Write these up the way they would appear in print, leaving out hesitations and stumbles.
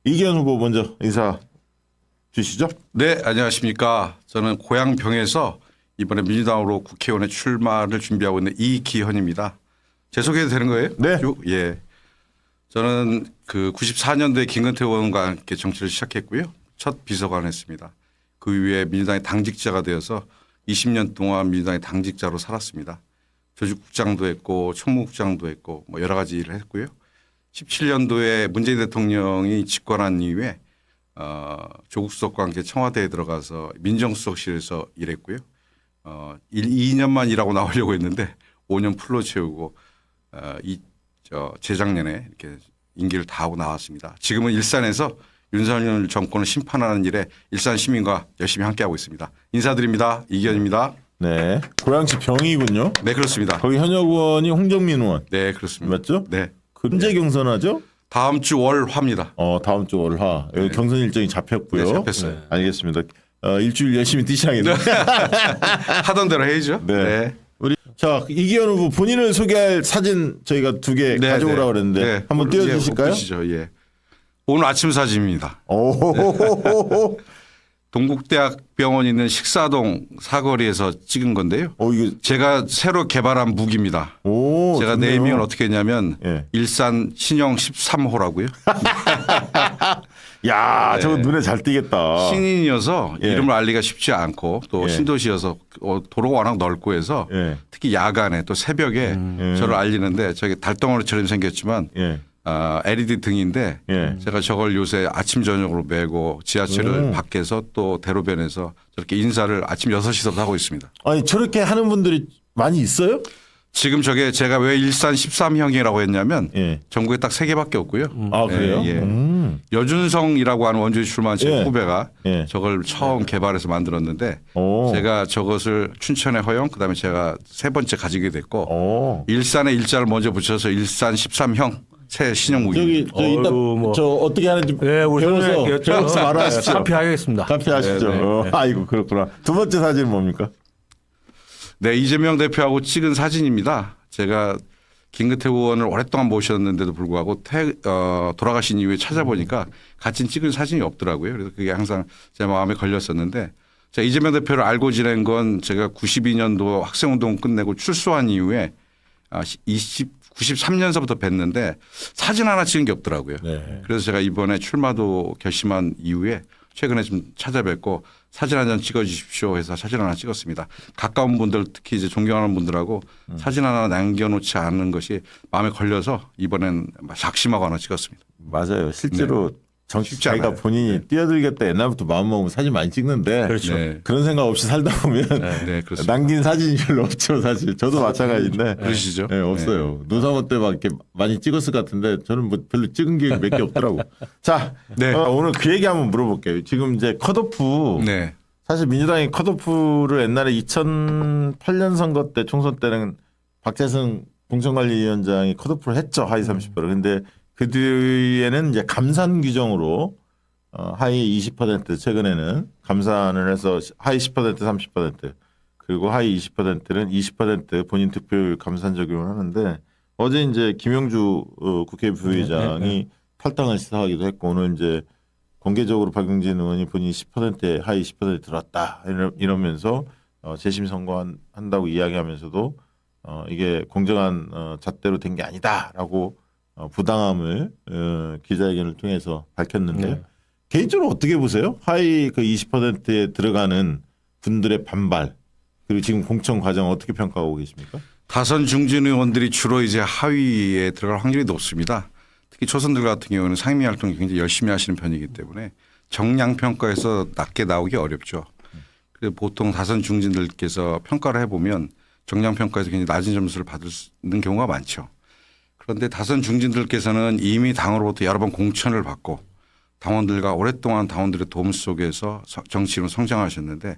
이기현 후보 먼저 인사 주시죠. 네, 안녕하십니까. 저는 고양병에서 이번에 민주당으로 국회의원에 출마를 준비하고 있는 이기현입니다. 제 소개도 되는 거예요? 네. 예. 저는 그 94년도에 김근태 의원과 함께 정치를 시작했고요. 첫 비서관을 했습니다. 그 이후에 민주당의 당직자가 되어서 20년 동안 민주당의 당직자로 살았습니다. 조직국장도 했고 총무국장도 했고 뭐 여러 가지 일을 했고요. 17년도에 문재인 대통령이 집권한 이후에 조국 수석과 함께 청와대에 들어가서 민정수석실에서 일했고요. 2년만 일하고 나오려고 했는데 5년 풀로 채우고 재작년에 이렇게 임기를 다 하고 나왔습니다. 지금은 일산에서 윤석열 정권을 심판하는 일에 일산 시민과 열심히 함께하고 있습니다. 인사드립니다. 이기현입니다. 네. 고양시 병이군요. 네, 그렇습니다. 거기 현역 의원이 홍정민 의원. 네, 그렇습니다. 맞죠? 네. 언제 경선하죠? 다음 주 월화입니다. 다음 주 월화. 여기 경선 일정이 잡혔고요. 네, 잡혔어요. 알겠습니다. 일주일 열심히 뛰셔야겠네요. 하던 대로 해야죠. 네. 자, 이기현 후보 본인을 소개할 사진 저희가 2개 가져오라고 그랬는데 한번 띄워주실까요? 보시죠. 예. 오늘 아침 사진입니다. 오. 동국대학병원 있는 식사동 사거리에서 찍은 건데요. 이거 제가 새로 개발한 무기입니다. 제가 좋네요. 네이밍을 어떻게 했냐면 예. 일산 신형 13호라고요. 야, 저거 눈에 잘 띄겠다. 신인이어서 예. 이름을 알리기가 쉽지 않고 또 예. 신도시여서 도로가 워낙 넓고 해서 예. 특히 야간에 또 새벽에 저를 알리는데 저게 달덩어리처럼 생겼지만 예. LED 등인데 예. 제가 저걸 요새 아침 저녁으로 메고 지하철을 밖에서 또 대로변에서 저렇게 인사를 아침 6시부터 하고 있습니다. 아니 저렇게 하는 분들이 많이 있어요? 지금 저게 제가 왜 일산 13형이라고 했냐면 예. 전국에 딱 3개밖에 없고요. 아 그래요? 예. 여준성이라고 하는 원주에 출마한 제 예. 후배가 예. 저걸 처음 개발해서 만들었는데 오. 제가 저것을 춘천의 허영 그다음에 제가 3번째 가지게 됐고 오. 일산에 일자를 먼저 붙여서 일산 13형 새 신형 무기. 저 이따 저 어떻게 하는지 배워서 말하십시오. 카피하겠습니다. 카피하시죠. 네. 아이고 그렇구나. 2번째 사진은 뭡니까? 네, 이재명 대표하고 찍은 사진입니다. 제가 김근태 의원을 오랫동안 모셨는데도 불구하고 돌아가신 이후에 찾아보니까 같이 찍은 사진이 없더라고요. 그래서 그게 항상 제 마음에 걸렸었는데 제가 이재명 대표를 알고 지낸 건 제가 92년도 학생운동 끝내고 출소한 이후에 93년서부터 뵀는데 사진 하나 찍은 게 없더라고요. 네. 그래서 제가 이번에 출마도 결심한 이후에 최근에 좀 찾아뵙고 사진 한 장 찍어주십시오 해서 사진 하나 찍었습니다. 가까운 분들 특히 이제 존경하는 분들하고 사진 하나 남겨놓지 않는 것이 마음에 걸려서 이번엔 작심하고 하나 찍었습니다. 맞아요. 실제로 정치 쉽지 자기가 않아요. 본인이 뛰어들겠다 옛날부터 마음 먹으면 사진 많이 찍는데 그렇죠. 네. 그런 생각 없이 살다 보면 네, 그렇습니다. 남긴 사진이 별로 없죠 사실. 저도 마찬가지인데. 그러시죠? 네, 없어요. 노사모 때 막 이렇게 많이 찍었을 것 같은데 저는 뭐 별로 찍은 게 몇 개 없더라고. 자, 네. 오늘 그 얘기 한번 물어볼게요. 지금 이제 컷오프. 네. 사실 민주당이 컷오프를 옛날에 2008년 선거 때 총선 때는 박재승 공천관리위원장이 컷오프를 했죠. 하위 30%. 근데 그 뒤에는 이제 감산 규정으로 하위 20% 최근에는 감산을 해서 하위 10% 30% 그리고 하위 20%는 20% 본인 득표율 감산 적용을 하는데 어제 이제 김영주 국회 부의장이 탈당을 시사하기도 했고 오늘 이제 공개적으로 박용진 의원이 본인이 10%에 하위 10% 들었다 이러면서 재심 선고한다고 이야기하면서도 이게 공정한 잣대로 된 게 아니다라고 부당함을 기자회견을 통해서 밝혔는데 네. 개인적으로 어떻게 보세요? 하위 그 20%에 들어가는 분들의 반발 그리고 지금 공천 과정 어떻게 평가하고 계십니까? 다선 중진 의원들이 주로 이제 하위에 들어갈 확률이 높습니다. 특히 초선들 같은 경우는 상임위 활동을 굉장히 열심히 하시는 편이기 때문에 정량 평가에서 낮게 나오기 어렵죠. 그래서 보통 다선 중진들께서 평가를 해보면 정량 평가에서 굉장히 낮은 점수를 받는 경우가 많죠. 그런데 다선 중진들께서는 이미 당으로부터 여러 번 공천을 받고 당원들과 오랫동안 당원들의 도움 속에서 정치인으로 성장하셨는데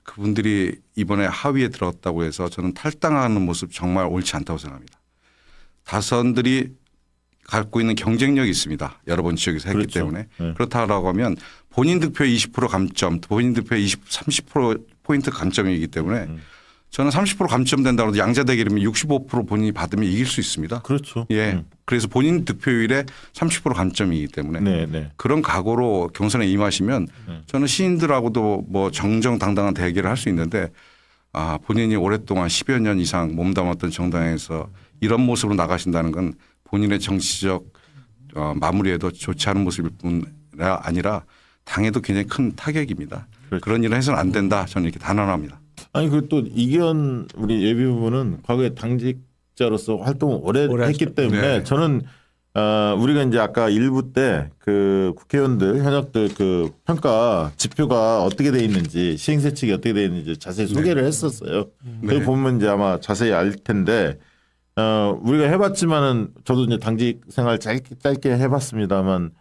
그분들이 이번에 하위에 들어갔다고 해서 저는 탈당하는 모습 정말 옳지 않다고 생각합니다. 다선들이 갖고 있는 경쟁력이 있습니다. 여러 번 지역에서 했기 그렇죠. 때문에. 네. 그렇다고 하면 본인 득표의 20% 감점, 본인 득표의 30% 포인트 감점이기 때문에 저는 30% 감점된다고 해도 양자 대결이면 65% 본인이 받으면 이길 수 있습니다. 그렇죠. 예. 그래서 본인 득표율에 30% 감점이기 때문에 네, 네. 그런 각오로 경선에 임하시면 저는 시인들하고도 뭐 정정당당한 대결을 할 수 있는데 본인이 오랫동안 10여 년 이상 몸담았던 정당에서 이런 모습으로 나가신다는 건 본인의 정치적 마무리에도 좋지 않은 모습일 뿐 아니라 당에도 굉장히 큰 타격입니다. 그렇죠. 그런 일을 해서는 안 된다. 저는 이렇게 단언합니다. 아니 그 또 이기현 우리 예비 후보는 과거에 당직자로서 활동을 오래 했기 때문에 네. 저는 우리가 이제 아까 일부 때 그 국회의원들 현역들 그 평가 지표가 어떻게 돼 있는지 시행세칙이 어떻게 돼 있는지 자세히 소개를 했었어요. 그걸 보면 이제 아마 자세히 알 텐데 우리가 해봤지만은 저도 이제 당직 생활 짧게 해봤습니다만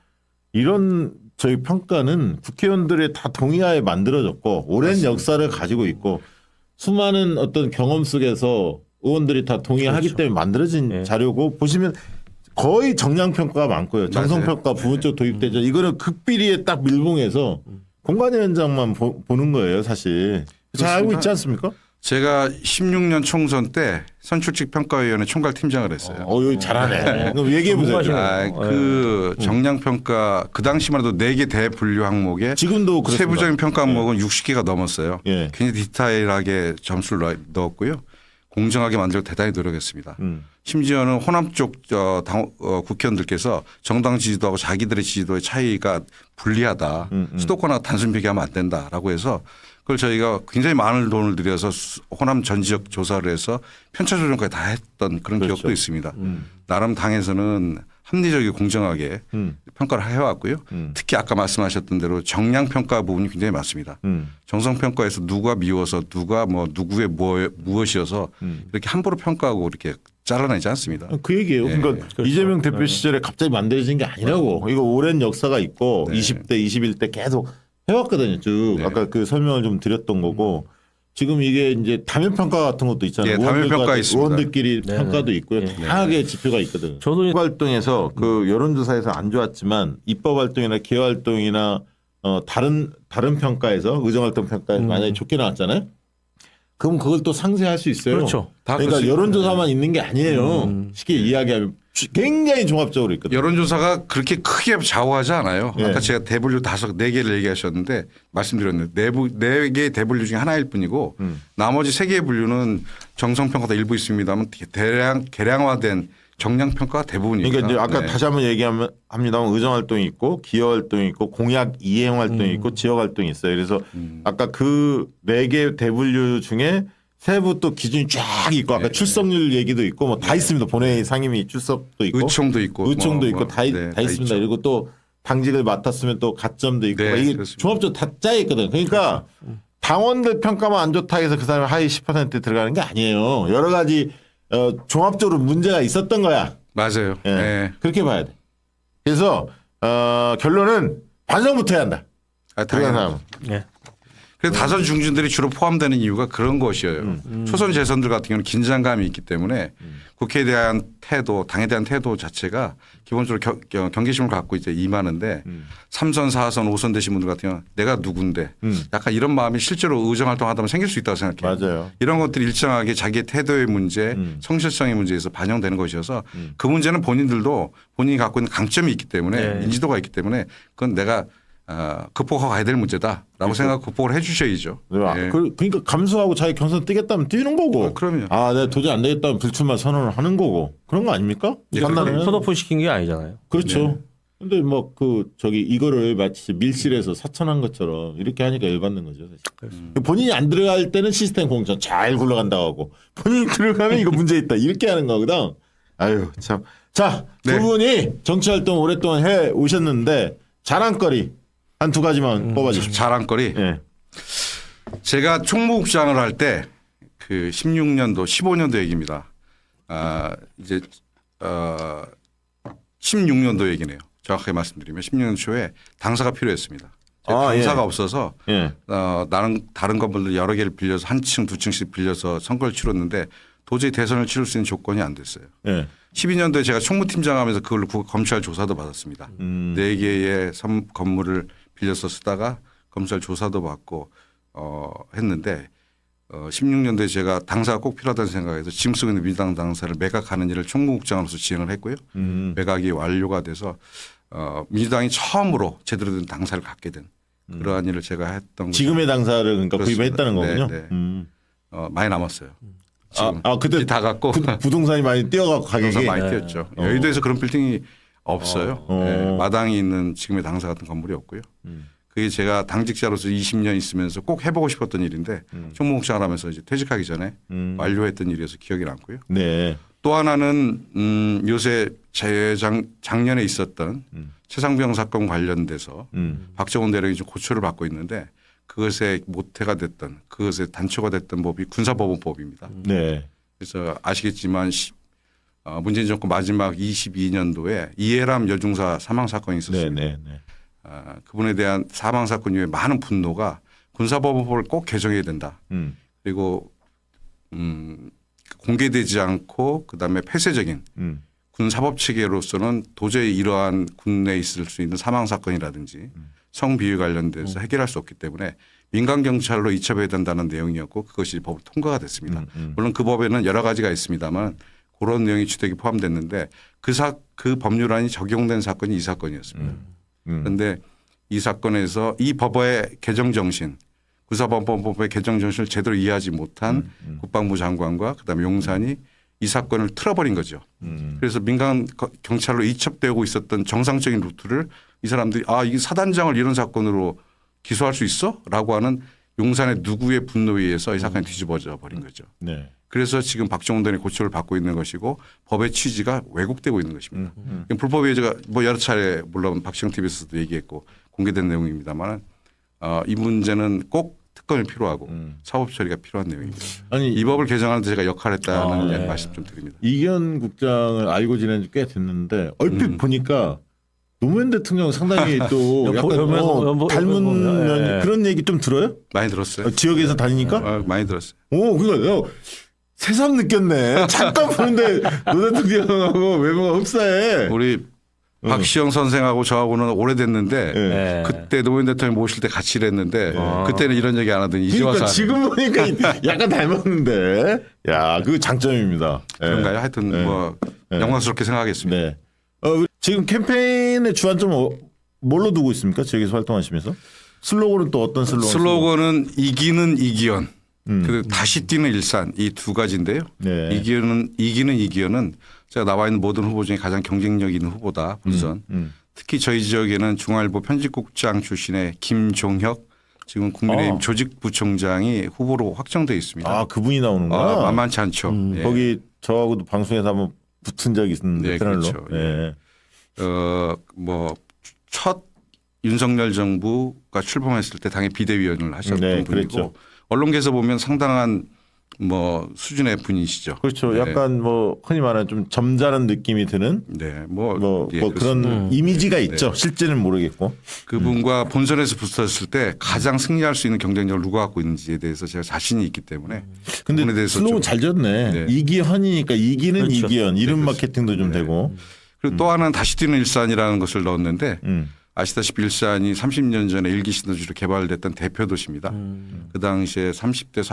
이런 저희 평가는 국회의원들의 다 동의하에 만들어졌고 오랜 맞습니다. 역사를 가지고 있고 수많은 어떤 경험 속에서 의원들이 다 동의하기 그렇죠. 때문에 만들어진 네. 자료고 보시면 거의 정량 평가가 많고요. 정성 평가 부분적 도입되죠. 이거는 극비리에 딱 밀봉해서 공관위원장만 보는 거예요, 사실. 잘 알고 있지 않습니까? 제가 16년 총선 때 선출직 평가위원회 총괄팀장을 했어요. 여기 잘하네. 그럼 얘기해 보세요. 전문가시네. 그 정량 평가 그 당시만 해도 4개 대분류 항목에 지금도 그렇습니다. 세부적인 평가 항목은 60개가 넘었어요. 예. 굉장히 디테일하게 점수를 넣었고요. 공정하게 만들고 대단히 노력했습니다. 심지어는 호남 쪽 국회의원들께서 정당 지지도하고 자기들의 지지도의 차이가 불리하다. 수도권하고 단순 비교하면 안 된다라고 해서 그걸 저희가 굉장히 많은 돈을 들여서 호남 전 지역 조사를 해서 편차 조정까지 다 했던 그런 그렇죠. 기억도 있습니다. 나름 당에서는 합리적이고 공정하게 평가를 해왔고요. 특히 아까 말씀하셨던 대로 정량 평가 부분이 굉장히 많습니다. 정성 평가에서 누가 미워서 누가 뭐 누구의 무엇이어서 이렇게 함부로 평가하고 이렇게 잘라내지 않습니다. 그 얘기예요. 예. 그러니까 그렇죠. 이재명 대표 시절에 갑자기 만들어진 게 아니라고. 이거 오랜 역사가 있고 네. 20대, 21대 계속 해왔거든요. 쭉 네. 아까 그 설명을 좀 드렸던 거고 지금 이게 이제 다면 평가 같은 것도 있잖아요. 예, 다면 평가 있습니다. 의원들끼리 네. 평가도 있고요. 네. 다양하게 지표가 있거든요. 저도 활동에서 그 여론조사에서 안 좋았지만 입법 활동이나 기여 활동이나 다른 평가에서 의정활동 평가에서 만약에 좋게 나왔잖아요. 그럼 그걸 또 상쇄할 수 있어요. 그렇죠. 다 그러니까 그렇습니다. 여론조사만 있는 게 아니에요. 쉽게 이야기하면 굉장히 종합적으로 있거든요. 여론조사가 그렇게 크게 좌우하지 않아요. 예. 아까 제가 대분류 4개를 얘기하셨는데 말씀드렸는데 4개의 대분류 중에 하나일 뿐이고 나머지 3개의 분류는 정성평가도 일부 있습니다만 개량화된 정량평가가 대부분입니다. 그러니까 이제 아까 네. 다시 한번 얘기하면 합니다만 의정활동이 있고 기여활동이 있고 공약 이행활동이 있고 지역활동이 있어요. 그래서 아까 그 4개 대분류 중에 세부 또 기준이 쫙 있고 아까 출석률 얘기도 있고 뭐 다 있습니다. 본회의 상임위 출석도 있고 의총도 있고 의총도 뭐, 있고 다 있습니다. 있죠. 그리고 또 당직을 맡았으면 또 가점도 있고 네, 이게 그렇습니다. 종합적으로 다 짜여 있거든요. 그러니까 당원들 평가만 안 좋다 해서 그 사람이 하위 10% 들어가는 게 아니에요. 여러 가지 종합적으로 문제가 있었던 거야. 맞아요. 예. 예. 그렇게 봐야 돼. 그래서 결론은 반성부터 해야 한다. 들어간 당연히. 사람. 예. 그래서 다선 중진들이 주로 포함되는 이유가 그런 것이에요. 초선 재선들 같은 경우는 긴장감이 있기 때문에 국회에 대한 태도, 당에 대한 태도 자체가 기본적으로 경계심을 갖고 이제 임하는데 3선, 4선, 5선 되신 분들 같은 경우는 내가 누군데 약간 이런 마음이 실제로 의정활동 하다 보면 생길 수 있다고 생각해요. 맞아요. 이런 것들이 일정하게 자기의 태도의 문제, 성실성의 문제에서 반영되는 것이어서 그 문제는 본인들도 본인이 갖고 있는 강점이 있기 때문에 네. 인지도가 있기 때문에 그건 내가 극복하고 가야 될 문제다라고 생각하고 극복을 해 주셔야죠. 예. 그러니까 감수하고 자기 경선 뛰겠다면 뛰는 거고. 그럼요. 내가 도저히 안 되겠다면 불출마 선언을 하는 거고. 그런 거 아닙니까? 예, 판단은. 컷오프 시킨 게 아니잖아요. 그렇죠. 근데 뭐 이거를 마치 밀실에서 사천한 것처럼 이렇게 하니까 열받는 거죠. 사실. 본인이 안 들어갈 때는 시스템 공천 잘 굴러간다고 하고 본인이 들어가면 이거 문제 있다 이렇게 하는 거거든. 아유 참. 자, 두 네. 분이 정치 활동 오랫동안 해 오셨는데 자랑거리 한 2가지만 뽑아주십시오. 자랑거리. 예. 제가 총무국장을 할 때 그 16년도, 15년도 얘기입니다. 이제 16년도 얘기네요. 정확하게 말씀드리면 16년 초에 당사가 필요했습니다. 당사가 예. 없어서 예. 다른 건물들 여러 개를 빌려서 한 층, 두 층씩 빌려서 선거를 치렀는데 도저히 대선을 치를 수 있는 조건이 안 됐어요. 예. 12년도에 제가 총무팀장 하면서 그걸로 검찰 조사도 받았습니다. 4개의 건물을 빌려서 쓰다가 검찰 조사도 받고 했는데 16년도에 제가 당사가 꼭 필요하다는 생각에서 지금 쓰고 있는 민주당 당사를 매각하는 일을 총무국장으로서 진행을 했고요. 매각이 완료가 돼서 민주당이 처음으로 제대로 된 당사를 갖게 된 그러한 일을 제가 했던 지금의 당사를 그러니까 그렇습니다. 구입했다는 거군요. 네, 네. 많이 남았어요. 지금 그때 다 갖고 부동산이 많이 뛰어가고 가격이 부동산 많이 뛰었죠. 여의도에서 그런 빌딩이 없어요. 네, 마당이 있는 지금의 당사 같은 건물이 없고요. 그게 제가 당직자로서 20년 있으면서 꼭 해보고 싶었던 일인데 총무국장을 하면서 이제 퇴직하기 전에 완료했던 일이어서 기억이 남고요. 네. 또 하나는 요새 작년에 있었던 최상병 사건 관련돼서 박정훈 대령이 좀 고초를 받고 있는데 그것의 모태가 됐던 그것의 단초가 됐던 법이 군사법원법입니다. 네. 그래서 아시겠지만 문재인 정권 마지막 22년도에 이해람 여중사 사망 사건이 있었습니다. 네. 네. 그분에 대한 사망 사건 이후에 많은 분노가 군사법원법을 꼭 개정해야 된다. 그리고 공개되지 않고 그다음에 폐쇄적인 군사법 체계로서는 도저히 이러한 군내에 있을 수 있는 사망 사건이라든지 성비위 관련돼서 해결할 수 없기 때문에 민간 경찰로 이첩해야 된다는 내용이었고 그것이 법으로 통과가 됐습니다. 물론 그 법에는 여러 가지가 있습니다만 그런 내용이 주택이 포함됐는데 그 법률안이 적용된 사건이 이 사건이었습니다. 그런데 이 사건에서 이 법의 개정 정신 군사법원법의 개정 정신을 제대로 이해하지 못한 국방부 장관과 그다음에 용산이 이 사건을 틀어버린 거죠. 그래서 민간 경찰로 이첩되고 있었던 정상적인 루트를 이 사람들이 이게 사단장을 이런 사건으로 기소할 수 있어? 라고 하는 용산의 누구의 분노에 의해서 이 사건이 뒤집어져 버린 거죠. 네. 그래서 지금 박정훈 대령이 고초를 받고 있는 것이고 법의 취지가 왜곡되고 있는 것입니다. 불법 예제가 뭐 여러 차례 물론 박시영 TV에서도 얘기했고 공개된 내용입니다만 이 문제는 꼭 특검이 필요하고 사법 처리가 필요한 내용입니다. 아니 이 법을 개정하는 데 제가 역할을 했다는 네. 말씀 좀 드립니다. 이기현 국장을 알고 지낸 지 꽤 됐는데 얼핏 보니까 노무현 대통령 상당히 또 약간 닮은 면 그런 얘기 좀 들어요? 많이 들었어요. 지역에서 다니니까? 많이 들었어요. 그러니까 새삼 느꼈네. 잠깐 보는데 노 대통령하고 외모가 흡사해. 우리 박시영 선생하고 저하고는 오래됐는데 네. 그때 노무현 대통령 모실 때 같이 일했는데 그때는 이런 얘기 안 하더니 이제 그러니까 와서 지금 보니까 약간 닮았는데. 야, 그 장점입니다. 그런가요? 하여튼 뭐 영광스럽게 생각하겠습니다. 네. 지금 캠페인의 주안점은 뭘로 두고 있습니까? 지역에서 활동하시면서? 슬로건은 또 어떤 슬로건은 이기는 이기현, 그리고 다시 뛰는 일산 이 두 가지인데요. 네. 이기는 이기현은 제가 나와 있는 모든 후보 중에 가장 경쟁력 있는 후보다 우선. 특히 저희 지역에는 중앙일보 편집국장 출신의 김종혁 지금 국민의힘 조직부총장이 후보로 확정돼 있습니다. 그분이 나오는구나. 만만치 않죠. 예. 거기 저하고도 방송에서 한번 붙은 적이 있었는데 네, 패널로. 그렇죠. 네. 뭐 첫 윤석열 정부가 출범했을 때 당의 비대위원을 하셨던 네, 분이고 그랬죠. 언론계에서 보면 상당한 뭐 수준의 분이시죠. 그렇죠. 네. 약간 뭐 흔히 말하는 좀 점잖은 느낌이 드는 네, 그런 이미지가 있죠. 실제는 모르겠고. 그분과 본선에서 붙었을 때 가장 승리할 수 있는 경쟁력을 누가 갖고 있는지에 대해서 제가 자신이 있기 때문에 근데 그분에 대해서 슬로건 좀 잘 지었네. 네. 이기현이니까 이기는 그렇죠. 이기현 이름 네, 마케팅도 좀 되고. 그리고 또 하나는 다시 뛰는 일산이라는 것을 넣었는데 아시다시피 일산이 30년 전에 일기 신도시로 개발됐던 대표 도시입니다. 그 당시에 30대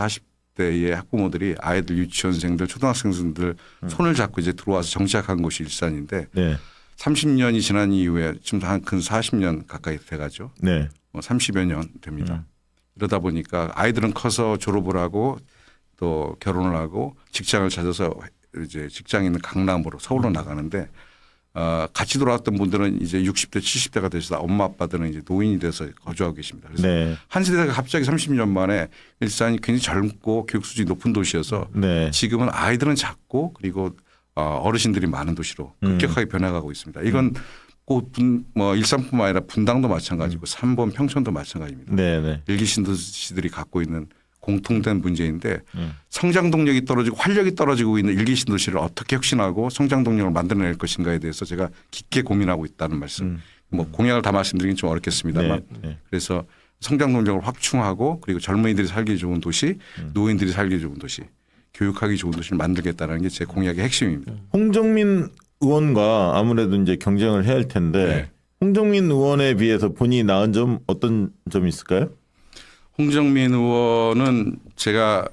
40대의 학부모들이 아이들 유치원생들 초등학생들 손을 잡고 이제 들어와서 정착한 곳이 일산인데 네. 30년이 지난 이후에 지금 한 근 40년 가까이 돼가죠. 네. 뭐 30여 년 됩니다. 이러다 보니까 아이들은 커서 졸업을 하고 또 결혼을 하고 직장을 찾아서 이제 직장이 있는 강남으로 서울로 나가는데 같이 돌아왔던 분들은 이제 60대 70대가 되셔서 엄마 아빠들은 이제 노인이 돼서 거주하고 계십니다. 그래서 네. 한 세대가 갑자기 30년 만에 일산이 굉장히 젊고 교육 수준이 높은 도시여서 네. 지금은 아이들은 작고 그리고 어르신들이 많은 도시로 급격하게 변해가고 있습니다. 이건 꼭 뭐 일산뿐만 아니라 분당도 마찬가지고 삼본 평촌도 마찬가지입니다. 네. 네. 일기 신도시들이 갖고 있는 공통된 문제인데 성장 동력이 떨어지고 활력이 떨어지고 있는 일기 신도시를 어떻게 혁신하고 성장 동력을 만들어낼 것인가에 대해서 제가 깊게 고민하고 있다는 말씀. 뭐 공약을 다 말씀드리긴 좀 어렵겠습니다만 네. 그래서 성장 동력을 확충하고 그리고 젊은이들이 살기 좋은 도시, 노인들이 살기 좋은 도시, 교육하기 좋은 도시를 만들겠다는 게 제 공약의 핵심입니다. 홍정민 의원과 아무래도 이제 경쟁을 해야 할 텐데 네. 홍정민 의원에 비해서 본인이 나은 점 어떤 점이 있을까요? 홍정민 의원은 제가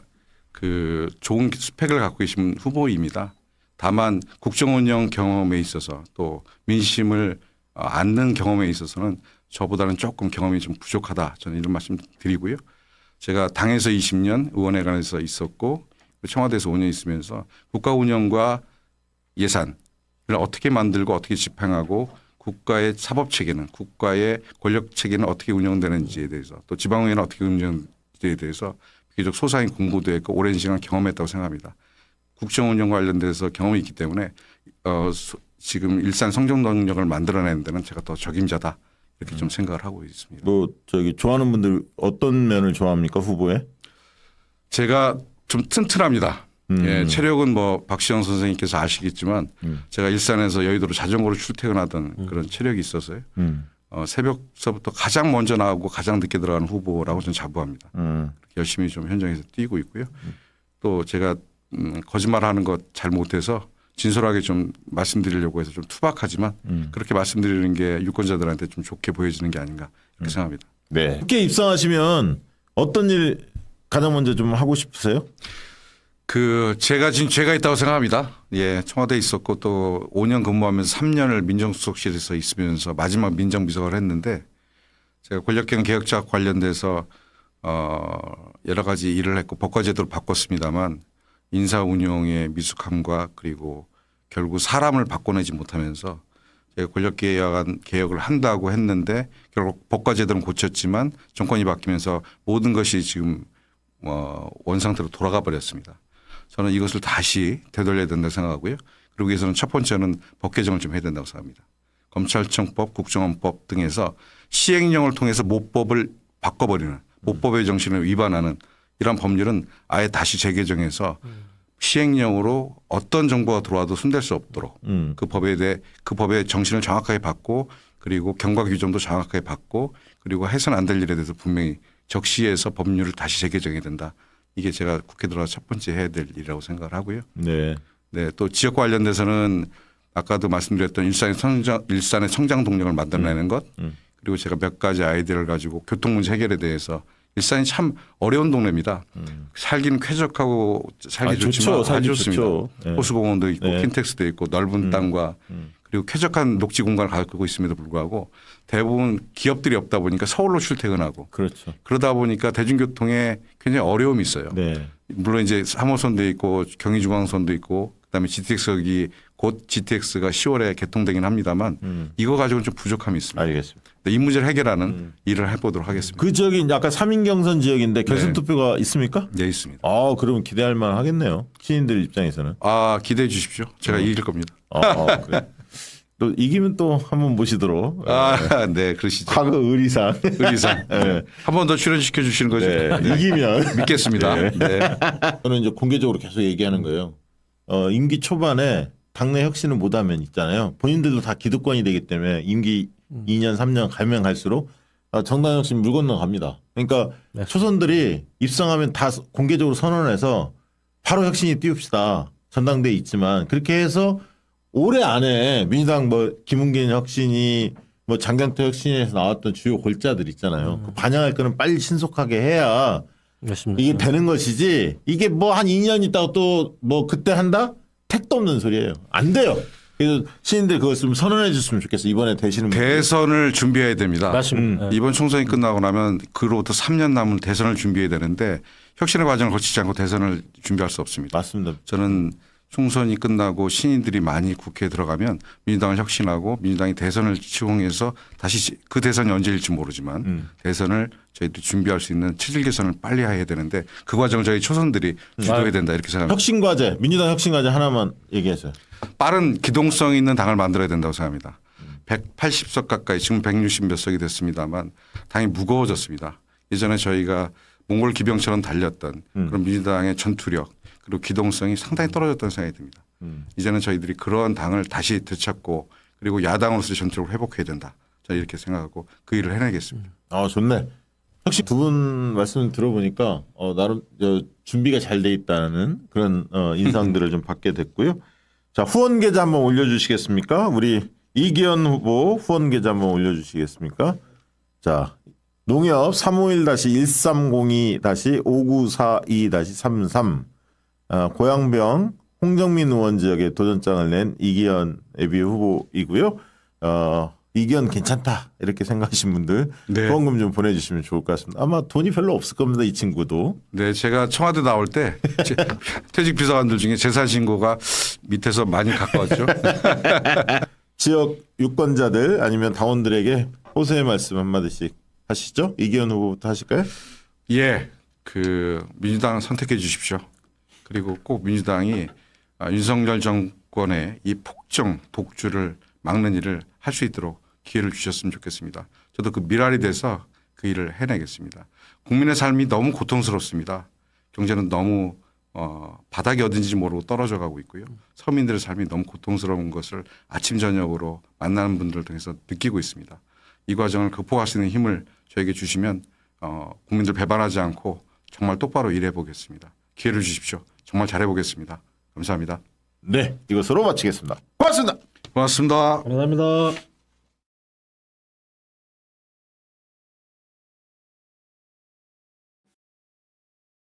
그 좋은 스펙을 갖고 계신 후보입니다. 다만 국정운영 경험에 있어서 또 민심을 안는 경험에 있어서는 저보다는 조금 경험이 좀 부족하다. 저는 이런 말씀 드리고요. 제가 당에서 20년 의원회관에서 있었고 청와대에서 5년 있으면서 국가 운영과 예산을 어떻게 만들고 어떻게 집행하고 국가의 사법 체계는 국가의 권력 체계는 어떻게 운영되는지에 대해서 또 지방의회는 어떻게 운영되는지에 대해서 비교적 소상히 공부도 했고 오랜 시간 경험했다고 생각합니다. 국정 운영 관련돼서 경험이 있기 때문에 지금 일산 성장 동력을 만들어내는 데는 제가 더 적임자다 이렇게 좀 생각을 하고 있습니다. 뭐 저기 좋아하는 분들 어떤 면을 좋아합니까 후보에? 제가 좀 튼튼합니다. 예, 체력은 뭐 박시영 선생님께서 아시겠지만 제가 일산에서 여의도로 자전거로 출퇴근하던 그런 체력이 있어서요. 새벽서부터 가장 먼저 나오고 가장 늦게 들어가는 후보라고 저는 자부합니다. 열심히 좀 현장에서 뛰고 있고요. 또 제가 거짓말하는 것 잘 못해서 진솔하게 좀 말씀드리려고 해서 좀 투박하지만 그렇게 말씀드리는 게 유권자들한테 좀 좋게 보여지는 게 아닌가 이렇게 생각합니다. 네. 국회 입성하시면 어떤 일 가장 먼저 좀 하고 싶으세요? 제가 지금 죄가 있다고 생각합니다. 예, 청와대에 있었고 또 5년 근무하면서 3년을 민정수석실에서 있으면서 마지막 민정비서관을 했는데 제가 권력형 개혁자 관련돼서 여러 가지 일을 했고 법과제도를 바꿨습니다만 인사 운영의 미숙함과 그리고 결국 사람을 바꿔내지 못하면서 제가 개혁을 한다고 했는데 결국 법과제도는 고쳤지만 정권이 바뀌면서 모든 것이 지금 원상태로 돌아가 버렸습니다. 저는 이것을 다시 되돌려야 된다고 생각하고요. 그러기 위해서는 첫 번째는 법 개정을 좀 해야 된다고 생각합니다. 검찰청법, 국정원법 등에서 시행령을 통해서 모법을 바꿔버리는 모법의 정신을 위반하는 이러한 법률은 아예 다시 재개정해서 시행령으로 어떤 정보가 들어와도 손댈 수 없도록 그 법의 정신을 정확하게 받고 그리고 경과 규정도 정확하게 받고 그리고 해서는 안 될 일에 대해서 분명히 적시해서 법률을 다시 재개정해야 된다. 이게 제가 국회 들어가서 첫 번째 해야 될 일이라고 생각을 하고요. 네. 네, 또 지역 관련돼서는 아까도 말씀드렸던 일산의 성장 동력을 만들어내는 것 그리고 제가 몇 가지 아이디어를 가지고 교통 문제 해결에 대해서 일산이 참 어려운 동네입니다. 살기는 쾌적하고 살기 좋지만 좋죠. 아주 좋습니다. 좋죠. 네. 호수공원도 있고 네. 킨텍스도 있고 넓은 땅과 그리고 쾌적한 녹지 공간을 가지고 있음에도 불구하고 대부분 기업들이 없다 보니까 서울로 출퇴근하고 그렇죠. 그러다 보니까 대중교통에 굉장히 어려움이 있어요. 네. 물론 이제 3호선도 있고 경의중앙선도 있고 그다음에 GTX역이 곧 GTX가 10월에 개통되긴 합니다만 이거 가지고는 좀 부족함이 있습니다. 알겠습니다. 이 문제를 해결하는 일을 해보도록 하겠습니다. 그 지역이 아까 삼인경선 지역인데 결선 투표가 있습니까? 네, 있습니다. 아, 그러면 기대할 만 하겠네요. 시민들 입장에서는. 기대해 주십시오. 제가 이길 겁니다. 그래. 또 이기면 또 한번 모시도록. 네, 그러시죠. 과거 의리상. 의리상. 네. 한 번 더 출연시켜 주시는 거죠. 네. 이기면. 믿겠습니다. 네. 저는 이제 공개적으로 계속 얘기하는 거예요. 임기 초반에 당내 혁신을 못하면 있잖아요. 본인들도 다 기득권이 되기 때문에 임기 2년, 3년 가면 갈수록 정당 혁신 물 건너갑니다. 그러니까 네. 초선들이 입성하면 다 공개적으로 선언해서 바로 혁신이 띄웁시다. 전당대회 있지만 그렇게 해서 올해 안에 민주당 뭐 김웅긴 혁신이 뭐 장경태 혁신에서 나왔던 주요 골자들 있잖아요. 그 반영할 거는 빨리 신속하게 해야 맞습니다. 이게 되는 것이지 이게 뭐 한 2년 있다가 또 뭐 그때 한다? 택도 없는 소리예요. 안 돼요. 그래서 시민들 그것 좀 선언해 줬으면 좋겠어. 이번에 되시는 분들. 대선을 준비해야 됩니다. 맞습니다. 네. 이번 총선이 끝나고 나면 그로부터 3년 남은 대선을 준비해야 되는데 혁신의 과정을 거치지 않고 대선을 준비할 수 없습니다. 맞습니다. 저는 총선이 끝나고 신인들이 많이 국회에 들어가면 민주당을 혁신하고 민주당이 대선을 치공해서 다시 그 대선이 언제일지 모르지만 대선을 저희들이 준비할 수 있는 체질 개선을 빨리 해야 되는데 그 과정을 저희 초선들이 주도해야 된다 이렇게 생각합니다. 혁신 과제, 민주당 혁신 과제 하나만 얘기해서요. 빠른 기동성 있는 당을 만들어야 된다고 생각합니다. 180석 가까이 지금 160 몇 석이 됐습니다만 당이 무거워졌습니다. 예전에 저희가 몽골 기병처럼 달렸던 그런 민주당의 전투력 그리고 기동성이 상당히 떨어졌다는 생각이 듭니다. 이제는 저희들이 그러한 당을 다시 되찾고 그리고 야당으로서의 전투력을 회복해야 된다. 저는 이렇게 생각하고 그 일을 해내겠습니다. 좋네. 혁신 두 분 말씀 들어보니까 나름 준비가 잘 돼 있다는 그런 인상들을 좀 받게 됐고요. 자, 후원 계좌 한번 올려주시겠습니까? 우리 이기현 후보 후원 계좌 한번 올려주시겠습니까? 자, 농협 351-1302-5942-33 고양병 홍정민 의원 지역에 도전장을 낸 이기현 예비 후보이고요. 이기현 괜찮다 이렇게 생각하신 분들 네. 후원금 좀 보내주시면 좋을 것 같습니다. 아마 돈이 별로 없을 겁니다. 이 친구도. 네, 제가 청와대 나올 때 퇴직 비서관들 중에 재산 신고가 밑에서 많이 가까웠죠. 지역 유권자들 아니면 당원들에게 호소의 말씀 한마디씩 하시죠. 이기현 후보부터 하실까요? 예, 그 민주당 선택해 주십시오. 그리고 꼭 민주당이 윤석열 정권의 이 폭정 독주를 막는 일을 할 수 있도록 기회를 주셨으면 좋겠습니다. 저도 그 미랄이 돼서 그 일을 해내겠습니다. 국민의 삶이 너무 고통스럽습니다. 경제는 너무 바닥이 어딘지 모르고 떨어져 가고 있고요. 서민들의 삶이 너무 고통스러운 것을 아침 저녁으로 만나는 분들을 통해서 느끼고 있습니다. 이 과정을 극복할 수 있는 힘을 저에게 주시면 국민들 배반하지 않고 정말 똑바로 일해 보겠습니다. 기회를 주십시오. 정말 잘해 보겠습니다. 감사합니다. 네, 이것으로 마치겠습니다. 고맙습니다. 고맙습니다. 감사합니다.